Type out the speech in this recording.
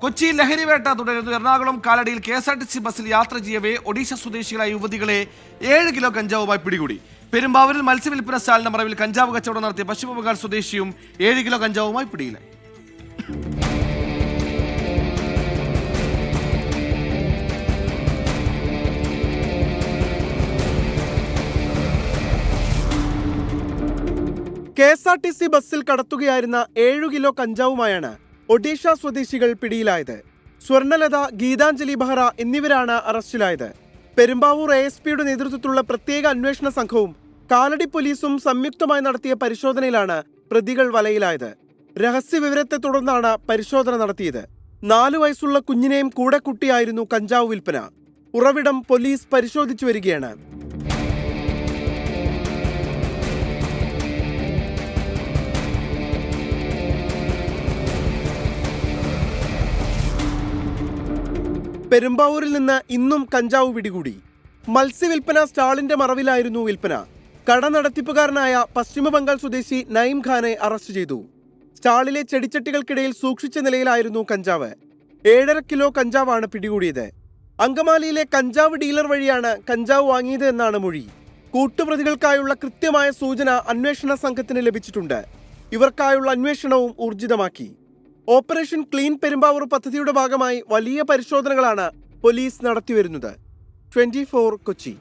കൊച്ചിയിൽ ലഹരിവേട്ട തുടരുന്നു. എറണാകുളം കാലടിയിൽ KSRTC ബസ്സിൽ യാത്ര ചെയ്യവേ ഒഡീഷ സ്വദേശികളായ യുവതികളെ 7 കിലോ കഞ്ചാവുമായി പിടികൂടി. പെരുമ്പാവൂരിൽ മത്സ്യവില്പന സ്റ്റാളിന്റെ മറവിൽ കഞ്ചാവ് കച്ചവടം നടത്തിയ പശ്ചിമബംഗാൾ സ്വദേശിയും 7 കിലോ കഞ്ചാവുമായി പിടിയിലായി. KSRTC ബസ്സിൽ കടത്തുകയായിരുന്ന 7 കിലോ കഞ്ചാവുമായാണ് ഒഡീഷ സ്വദേശികൾ പിടിയിലായത്. സ്വർണലത, ഗീതാഞ്ജലി ബെഹ്റ എന്നിവരാണ് അറസ്റ്റിലായത്. പെരുമ്പാവൂർ ASPയുടെ നേതൃത്വത്തിലുള്ള പ്രത്യേക അന്വേഷണ സംഘവും കാലടി പോലീസും സംയുക്തമായി നടത്തിയ പരിശോധനയിലാണ് പ്രതികൾ വലയിലായത്. രഹസ്യവിവരത്തെ തുടർന്നാണ് പരിശോധന നടത്തിയത്. 4 വയസ്സുള്ള കുഞ്ഞിനെയും കൂടെ കൂട്ടിയായിരുന്നു കഞ്ചാവ് വിൽപ്പന. ഉറവിടം പോലീസ് പരിശോധിച്ചു വരികയാണ്. പെരുമ്പാവൂരിൽ നിന്ന് ഇന്നും കഞ്ചാവ് പിടികൂടി. മത്സ്യവില്പന സ്റ്റാളിന്റെ മറവിലായിരുന്നു വിൽപ്പന. കട നടത്തിപ്പുകാരനായ പശ്ചിമബംഗാൾ സ്വദേശി നയിം ഖാനെ അറസ്റ്റ് ചെയ്തു. സ്റ്റാളിലെ ചെടിച്ചട്ടികൾക്കിടയിൽ സൂക്ഷിച്ച നിലയിലായിരുന്നു കഞ്ചാവ്. 7.5 കിലോ കഞ്ചാവാണ് പിടികൂടിയത്. അങ്കമാലിയിലെ കഞ്ചാവ് ഡീലർ വഴിയാണ് കഞ്ചാവ് വാങ്ങിയത് എന്നാണ് മൊഴി. കൂട്ടുപ്രതികൾക്കായുള്ള കൃത്യമായ സൂചന അന്വേഷണ സംഘത്തിന് ലഭിച്ചിട്ടുണ്ട്. ഇവർക്കായുള്ള അന്വേഷണവും ഊർജിതമാക്കി. ഓപ്പറേഷൻ ക്ലീൻ പെരുമ്പാവൂർ പദ്ധതിയുടെ ഭാഗമായി വലിയ പരിശോധനകളാണ് പോലീസ് നടത്തിവരുന്നത്. 24 കൊച്ചി.